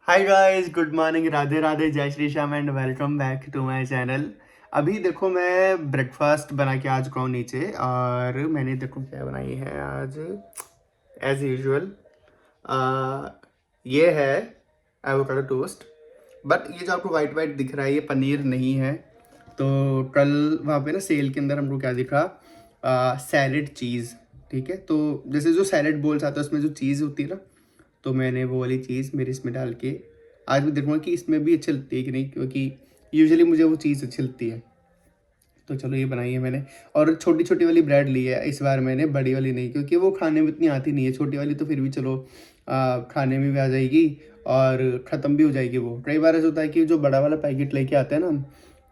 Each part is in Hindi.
हाय guys, good morning, Radhe Radhe, जय Shri Shyam and welcome back to my channel. अभी देखो मैं ब्रेकफास्ट बना के आ चुका हूँ नीचे और मैंने देखो क्या बनाई है आज। एज यूजुअल ये है एवोकाडो टोस्ट। बट ये जो आपको वाइट वाइट दिख रहा है ये पनीर नहीं है। तो कल वहाँ पे ना सेल के अंदर हमको क्या दिखा, सैलेड चीज़। ठीक है, तो जैसे जो सैलेड बोल्स आते हैं उसमें जो चीज़ होती है ना, तो मैंने वो वाली चीज़ मेरे इसमें डाल के आज मैं देखूँगा कि इसमें भी अच्छी लगती है कि नहीं, क्योंकि यूजुअली मुझे वो चीज़ अच्छी लगती है। तो चलो ये बनाई है मैंने। और छोटी छोटी वाली ब्रेड ली है इस बार मैंने, बड़ी वाली नहीं, क्योंकि वो खाने में इतनी आती नहीं है। छोटी वाली तो फिर भी चलो खाने में भी आ जाएगी और ख़त्म भी हो जाएगी। वो कई बार ऐसा होता है कि जो बड़ा वाला पैकेट लेके आते हैं ना हम,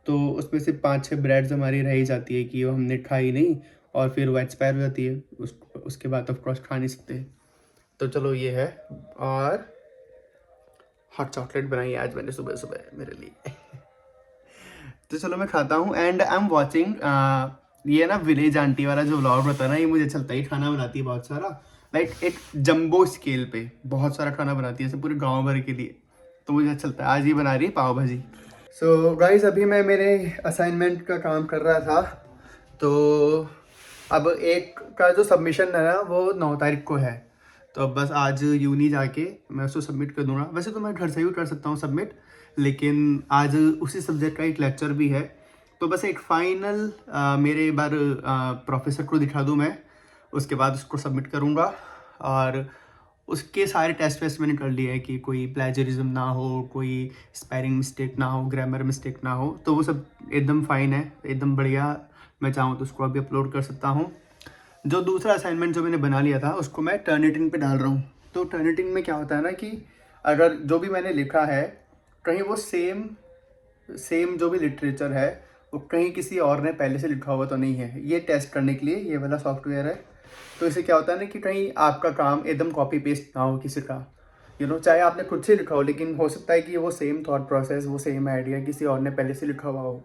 तो उसमें से 5-6 ब्रेड्स हमारी रह ही जाती है कि वो हमने खाई नहीं और फिर वो एक्सपायर हो जाती है। उसके बाद ऑफ कोर्स खा नहीं सकते। तो चलो ये है। और हॉट चॉकलेट बनाई है आज मैंने सुबह सुबह मेरे लिए। तो चलो मैं खाता हूँ एंड आई एम वॉचिंग ये ना विलेज आंटी वाला जो व्लॉग होता है ना, ये मुझे अच्छा लगता है। ये खाना बनाती है बहुत सारा, लाइक एक जंबो स्केल पे बहुत सारा खाना बनाती है, ऐसे पूरे गांव भर के लिए। तो मुझे अच्छा लगता है। आज ये बना रही है पाव भाजी। सो गाइस, अभी मैं मेरे असाइनमेंट का काम कर रहा था। तो अब एक का जो सबमिशन है ना वो 9 तारीख को है। तो अब बस आज यूनी जाके मैं उसको सबमिट कर दूंगा। वैसे तो मैं घर से भी कर सकता हूँ सबमिट, लेकिन आज उसी सब्जेक्ट का एक लेक्चर भी है। तो बस एक फाइनल मेरे एक बार प्रोफेसर को दिखा दूँ मैं, उसके बाद उसको सबमिट करूँगा। और उसके सारे टेस्ट वेस्ट मैंने कर लिए हैं कि कोई प्लेजरिज्म ना हो, कोई स्पेलिंग मिस्टेक ना हो, ग्रामर मिस्टेक ना हो। तो वो सब एकदम फाइन है, एकदम बढ़िया। मैं चाहूँ तो उसको अभी अपलोड कर सकता हूँ। जो दूसरा असाइनमेंट जो मैंने बना लिया था उसको मैं टर्निटिन पे डाल रहा हूँ। तो टर्निटिन में क्या होता है ना कि अगर जो भी मैंने लिखा है कहीं वो सेम सेम जो भी लिटरेचर है वो कहीं किसी और ने पहले से लिखा हुआ तो नहीं है। ये टेस्ट करने के लिए ये वाला सॉफ्टवेयर है। तो इससे क्या होता है ना कि कहीं आपका काम एकदम कॉपी पेस्ट ना हो किसी का, चाहे आपने खुद से लिखा हो, लेकिन हो सकता है कि वो सेम थॉट प्रोसेस, वो सेम आइडिया किसी और ने पहले से लिखा हुआ हो।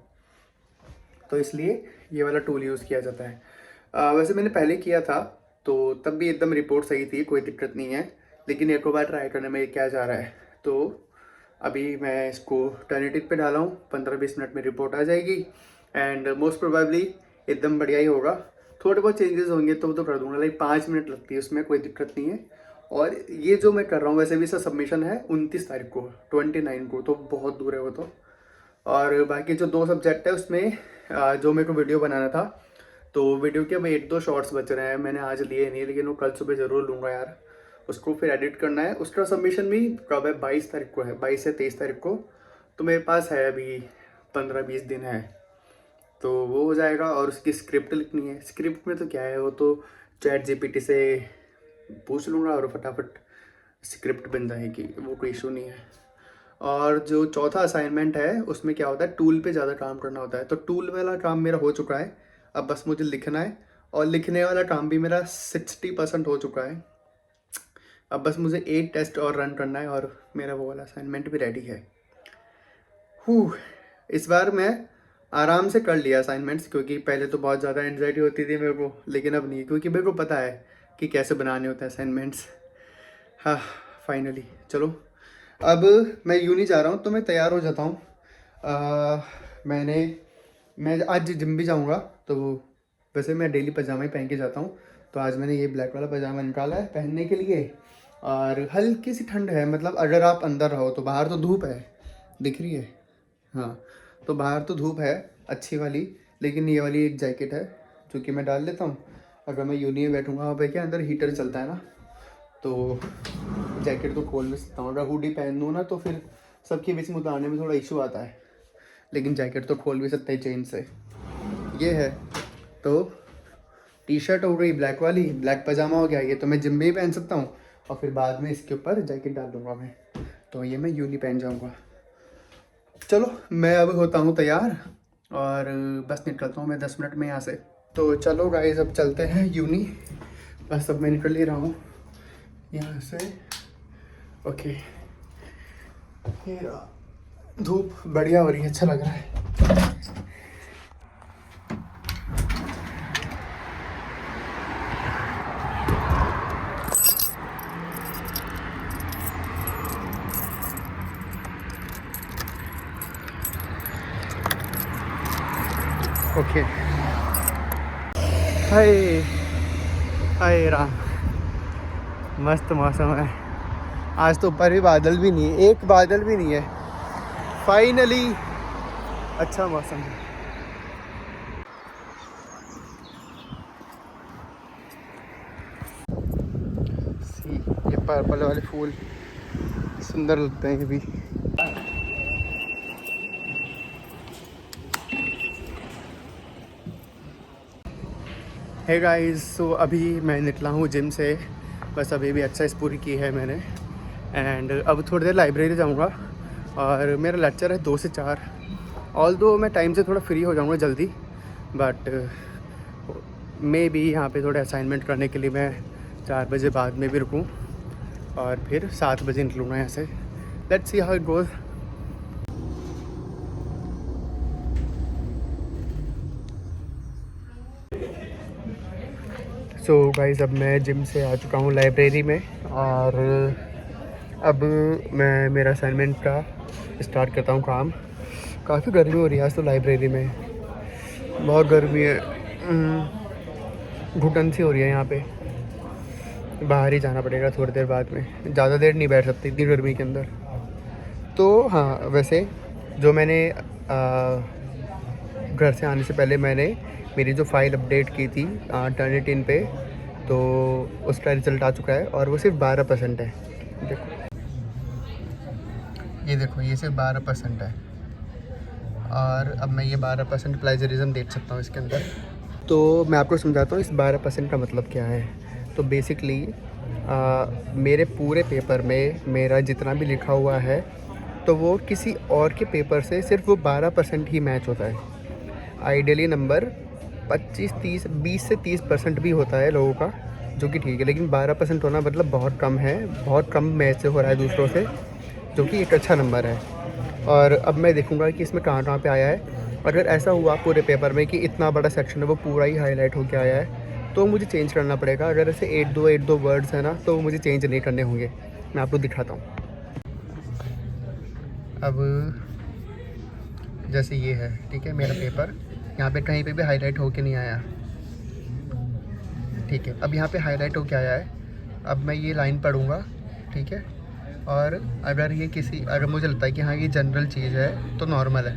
तो इसलिए ये वाला टूल यूज़ किया जाता है। वैसे मैंने पहले किया था तो तब भी एकदम रिपोर्ट सही थी, कोई दिक्कत नहीं है। लेकिन एक बार ट्राई करने में क्या जा रहा है। तो अभी मैं इसको टर्निटिव पे डाला हूँ, 15-20 मिनट में रिपोर्ट आ जाएगी एंड मोस्ट प्रोबेबली एकदम बढ़िया ही होगा। थोड़े बहुत चेंजेस होंगे तो कर दूंगा, लाइक 5 मिनट लगती है उसमें, कोई दिक्कत नहीं है। और ये जो मैं कर रहा हूँ वैसे भी इसका सबमिशन है 29 तारीख को, 29 को, तो बहुत दूर है वो तो। और बाकी जो 2 सब्जेक्ट है उसमें जो मेरे को वीडियो बनाना था, तो वीडियो के अब 1-2 शॉर्ट्स बच रहे हैं, मैंने आज लिए नहीं, लेकिन वो कल सुबह ज़रूर लूँगा यार। उसको फिर एडिट करना है। उसका सबमिशन भी कब है, 22 तारीख को है, 22 से 23 तारीख को। तो मेरे पास है अभी 15-20 दिन है, तो वो हो जाएगा। और उसकी स्क्रिप्ट लिखनी है। स्क्रिप्ट में तो क्या है, वो तो चैट जीपीटी से पूछ लूँगा और फटाफट स्क्रिप्ट बन जाएगी, वो कोई इशू नहीं है। और जो चौथा असाइनमेंट है उसमें क्या होता है, टूल पे ज़्यादा काम करना होता है। तो टूल वाला काम मेरा हो चुका है, अब बस मुझे लिखना है। और लिखने वाला काम भी मेरा 60% हो चुका है। अब बस मुझे 8 टेस्ट और रन करना है और मेरा वो वाला असाइनमेंट भी रेडी है। इस बार मैं आराम से कर लिया असाइनमेंट्स, क्योंकि पहले तो बहुत ज़्यादा एनजाइटी होती थी मेरे को, लेकिन अब नहीं, क्योंकि मेरे को पता है कि कैसे बनाने होते हैं असाइनमेंट्स। हाँ, फाइनली चलो अब मैं यूँ नहीं जा रहा हूँ, तो मैं तैयार हो जाता हूँ। मैं आज जिम भी जाऊँगा, तो वैसे मैं डेली पजामा ही पहन के जाता हूँ। तो आज मैंने ये ब्लैक वाला पजामा निकाला है पहनने के लिए। और हल्की सी ठंड है, मतलब अगर आप अंदर रहो तो, बाहर तो धूप है, दिख रही है। हाँ, तो बाहर तो धूप है अच्छी वाली, लेकिन ये वाली एक जैकेट है जो कि मैं डाल लेता हूँ। अगर मैं यूनी में बैठूँगा वहाँ पे क्या अंदर हीटर चलता है ना, तो जैकेट तो खोल भी सकता हूँ। अगर हुडी पहन लूँ ना तो फिर सबके बीच में उतारने में थोड़ा इशू आता है, लेकिन जैकेट तो खोल भी सकता है चेन से। ये है। तो टी शर्ट हो गई ब्लैक वाली, ब्लैक पजामा हो गया, ये तो मैं जिम में ही पहन सकता हूँ। और फिर बाद में इसके ऊपर जैकेट डाल दूँगा मैं, तो ये मैं यूनी पहन जाऊँगा। चलो मैं अब होता हूँ तैयार और बस निकलता हूँ मैं 10 मिनट में यहाँ से। तो चलो गाइस, अब चलते हैं यूनी। बस अब मैं निकल ही रहा हूँ यहाँ से। ओके, ये धूप बढ़िया हो रही है, अच्छा लग रहा है। ओके। हाय हाय राम, मस्त मौसम है आज तो। ऊपर भी बादल भी नहीं है, एक बादल भी नहीं है। फाइनली अच्छा मौसम है। ये पर्पल वाले फूल सुंदर लगते हैं ये भी। हे गाइस, सो अभी मैं निकला हूँ जिम से, बस अभी भी एक्सरसाइज पूरी की है मैंने। एंड अब थोड़ी देर लाइब्रेरी जाऊँगा और मेरा लेक्चर है 2 से 4। ऑल्दो मैं टाइम से थोड़ा फ्री हो जाऊँगा जल्दी, बट मे बी यहाँ पे थोड़े असाइनमेंट करने के लिए मैं 4 बजे बाद में भी रुकूँ और फिर 7 बजे निकलूँगा यहाँ से। Let's see how it goes. So guys, अब मैं जिम से आ चुका हूँ लाइब्रेरी में और अब मैं मेरा असाइनमेंट का स्टार्ट करता हूँ काम। काफ़ी गर्मी हो रही है आज तो लाइब्रेरी में, बहुत गर्मी है। घुटन सी हो रही है यहाँ पे। बाहर ही जाना पड़ेगा थोड़ी देर बाद में, ज़्यादा देर नहीं बैठ सकती इतनी गर्मी के अंदर। तो हाँ, वैसे जो मैंने घर से आने से पहले मैंने मेरी जो फ़ाइल अपडेट की थी टर्निटिन पे, तो उसका रिज़ल्ट आ चुका है और वो सिर्फ 12% है। देखो ये देखो, ये सिर्फ 12% है और अब मैं ये 12% प्लेजरिज्म देख सकता हूँ इसके अंदर। तो मैं आपको समझाता हूँ इस 12% का मतलब क्या है। तो बेसिकली मेरे पूरे पेपर में मेरा जितना भी लिखा हुआ है तो वो किसी और के पेपर से सिर्फ वो 12% ही मैच होता है। आइडियली नंबर 25-30 20 से 30% भी होता है लोगों का, जो कि ठीक है, लेकिन 12% होना मतलब बहुत कम है, बहुत कम मैच से हो रहा है दूसरों से, जो कि एक अच्छा नंबर है। और अब मैं देखूंगा कि इसमें कहाँ कहाँ पे आया है। अगर ऐसा हुआ पूरे पेपर में कि इतना बड़ा सेक्शन है वो पूरा ही हाईलाइट होकर आया है तो मुझे चेंज करना पड़ेगा। अगर ऐसे 8-2 वर्ड्स हैं ना तो मुझे चेंज नहीं करने होंगे। मैं आपको दिखाता हूँ। अब जैसे ये है, ठीक है, मेरा पेपर यहाँ पे कहीं पे भी हाईलाइट होके नहीं आया, ठीक है। अब यहाँ पे हाईलाइट होके आया है। अब मैं ये लाइन पढ़ूँगा, ठीक है, और अगर मुझे लगता है कि हाँ ये जनरल चीज़ है तो नॉर्मल है।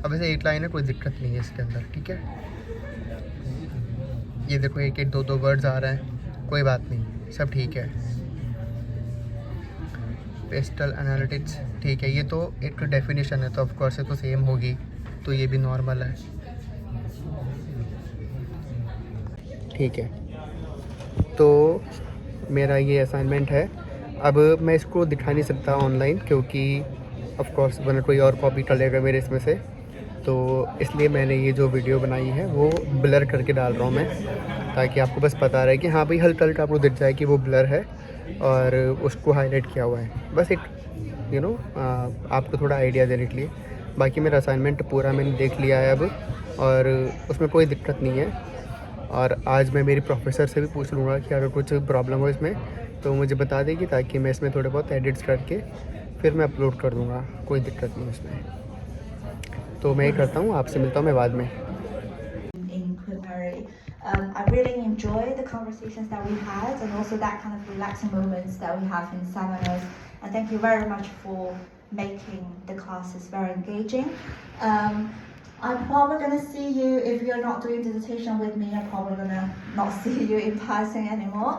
अब ऐसे 8 लाइन है, कोई दिक्कत नहीं है इसके अंदर, ठीक है। ये देखो 1-2 वर्ड्स आ रहे हैं, कोई बात नहीं, सब ठीक है। पेस्टल एनालिटिक्स, ठीक है, ये तो एक डेफिनेशन है तो ऑफकोर्स ये तो सेम होगी, तो ये भी नॉर्मल है, ठीक है। तो मेरा ये असाइनमेंट है। अब मैं इसको दिखा नहीं सकता ऑनलाइन क्योंकि ऑफ कोर्स वरना कोई और कॉपी कर लेगा मेरे इसमें से, तो इसलिए मैंने ये जो वीडियो बनाई है वो ब्लर करके डाल रहा हूँ मैं, ताकि आपको बस पता रहे कि हाँ भाई हल्का हल्का आपको दिख जाए कि वो ब्लर है और उसको हाईलाइट किया हुआ है, बस एक आपको थोड़ा आइडिया देने के लिए। बाकी मेरा असाइनमेंट पूरा मैंने देख लिया है अब और उसमें कोई दिक्कत नहीं है। और आज मैं मेरी प्रोफेसर से भी पूछ लूँगा कि अगर कुछ प्रॉब्लम हो इसमें तो मुझे बता देगी, ताकि मैं इसमें थोड़े बहुत एडिट्स करके फिर मैं अपलोड कर दूँगा, कोई दिक्कत नहीं इसमें। तो मैं ये करता हूँ, आपसे मिलता हूँ मैं बाद में। I really enjoy the conversations that we had and also that kind of relaxing moments that we have in seminars. And thank you very much for making the classes very engaging. I'm probably going to see you, if you're not doing dissertation with me, I'm probably going to not see you in person anymore.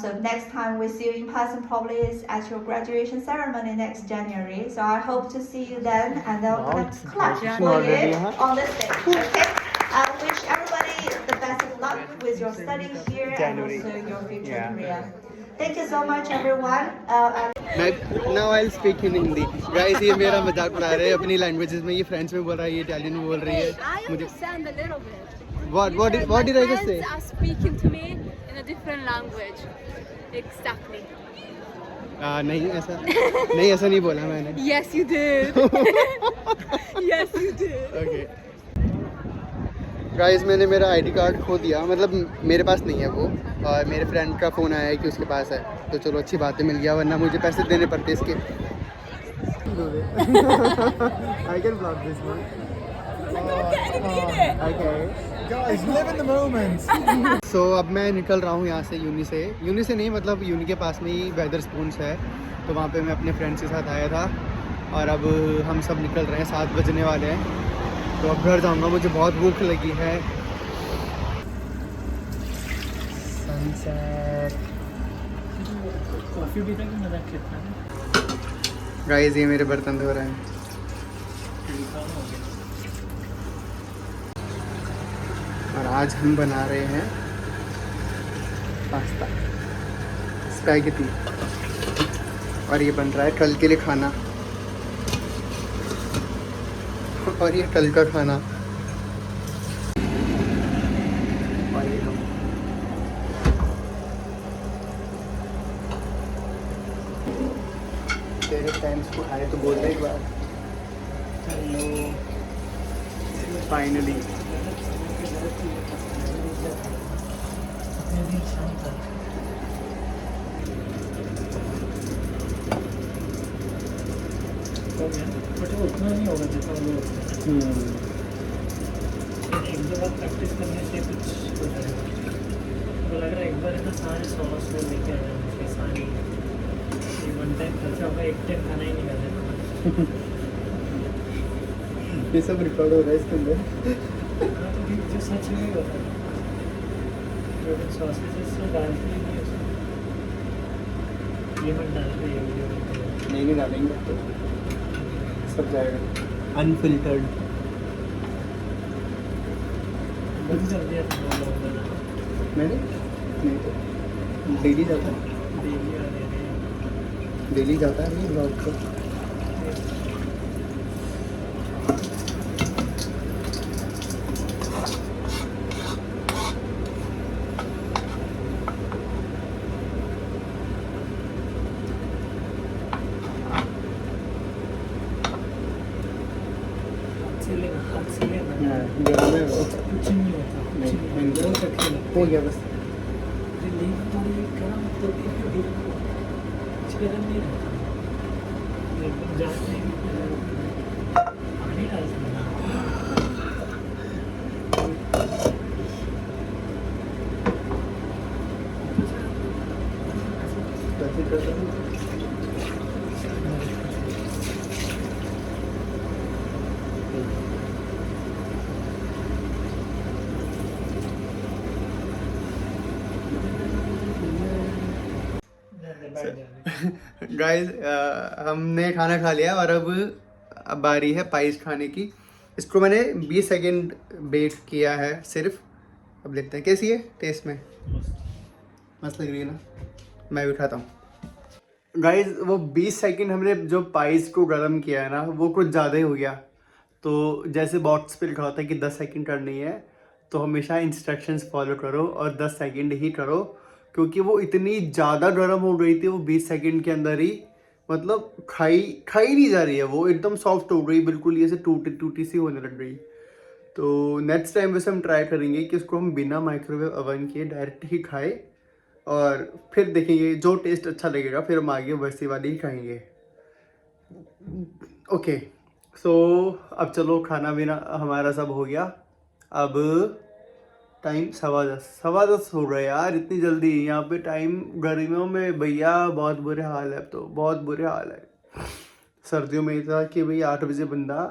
So next time we see you in person probably is at your graduation ceremony next January. So I hope to see you then, and then we're going to clap for you on the stage. Okay? I wish everybody the best of luck with your studying here and also your future career. Thank you so much everyone. Now I'll speak in Hindi. Guys, ये मेरा मजाक उड़ा रहे हैं अपनी लैंग्वेजेस में। ये फ्रेंच में बोल रहा है, ये इटालियन में बोल रही है। I understand a little bit. What did I just say? Are speaking to me in a different language. Exactly. नहीं ऐसा नहीं बोला मैंने। Yes, you did. Yes, you did. Okay. Guys, मैंने मेरा आईडी कार्ड खो दिया, मतलब मेरे पास नहीं है वो, और मेरे फ्रेंड का फ़ोन आया है कि उसके पास है, तो चलो अच्छी बात है मिल गया, वरना मुझे पैसे देने पड़ते इसके। I can block this one. Guys, live in the moment. सो अब मैं निकल रहा हूँ यहाँ से यूनी से नहीं, मतलब यूनी के पास में ही वेदर स्पून्स है, तो वहाँ पे मैं अपने फ्रेंड्स के साथ आया था और अब हम सब निकल रहे हैं, 7 बजने वाले हैं, तो अब घर जाऊँगा, मुझे बहुत भूख लगी है। सनसेट कॉफी पीता कि मजाक करता है? गाइस, ये मेरे बर्तन धो रहे हैं। और आज हम बना रहे हैं पास्ता स्पैगेटी, और ये बन रहा है कल के लिए खाना, और ये कल का खाना। और ये हम तेरे टाइम्स को आए तो बोल रहे एक बार। हेलो, फाइनली बट वो उतना नहीं होगा जितना वो होता है। एक दो बार प्रैक्टिस करने से कुछ हो जाएगा। तो लग रहा है एक बार है ना सारे सॉस में लेके आ जाए सारी, ये वन टाइम खर्चा होगा, एक टाइम खाना ही नहीं करना। ये सब रिकॉर्ड हो रहा है इसके अंदर। जो सच में होता है, जो सॉसेज से डालते ही नहीं उसमें, ये मत डालते, ये वीडियो नहीं डालेंगे तो सब जाएगा अनफिल्टर्ड। बंद कर दिया था वो लोग ने। मैंने नहीं तो डेली जाता है, डेली आ रहे हैं। डेली जाता है नहीं ब्लॉग को। हाथ से लेना गरम है वो, कुछ नहीं होता, कुछ नहीं नहीं, बहुत अच्छा लगता हो है। गया बस। लीव थोड़ी गर्म तो कुछ गर्म नहीं रहता, एकदम जाते पानी डालते हैं। वैसे करता हूँ। गाइस, हमने खाना खा लिया और अब बारी है पाइस खाने की। इसको मैंने 20 सेकंड बेक किया है सिर्फ। अब देखते हैं कैसी है टेस्ट में। मस्त लग रही है ना, मैं भी खाता हूँ। गाइस, वो 20 सेकंड हमने जो पाइस को गर्म किया है ना, वो कुछ ज़्यादा ही हो गया। तो जैसे बॉक्स पे लिखा होता है कि 10 सेकंड करनी है, तो हमेशा इंस्ट्रक्शंस फॉलो करो और 10 सेकंड ही करो, क्योंकि वो इतनी ज़्यादा गर्म हो गई थी वो 20 सेकंड के अंदर ही, मतलब खाई नहीं जा रही है, वो एकदम सॉफ्ट हो गई बिल्कुल, ये से टूटी टूटी सी होने लग गई। तो नेक्स्ट टाइम वैसे हम ट्राई करेंगे कि उसको हम बिना माइक्रोवेव ओवन किए डायरेक्ट ही खाएं, और फिर देखेंगे जो टेस्ट अच्छा लगेगा फिर हम आगे वैसी वाली ही खाएंगे। ओके, सो अब चलो, खाना पीना हमारा सब हो गया। अब टाइम 10:15 हो रहा है यार, इतनी जल्दी यहाँ पे टाइम। गर्मियों में भैया बहुत बुरे हाल है, अब तो बहुत बुरे हाल है। सर्दियों में था कि भाई 8 बजे बंदा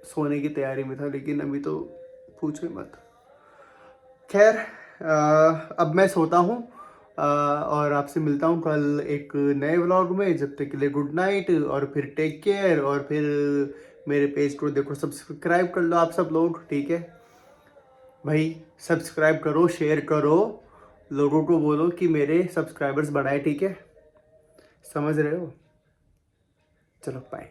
सोने की तैयारी में था, लेकिन अभी तो पूछो ही मत। खैर, अब मैं सोता हूँ और आपसे मिलता हूँ कल एक नए व्लॉग में। जब तक के लिए गुड नाइट, और फिर टेक केयर, और फिर मेरे पेज को देखो, सब्सक्राइब कर लो आप सब लोग, ठीक है भाई। सब्सक्राइब करो, शेयर करो, लोगों को बोलो कि मेरे सब्सक्राइबर्स बढ़ाए, ठीक है, समझ रहे हो। चलो बाय।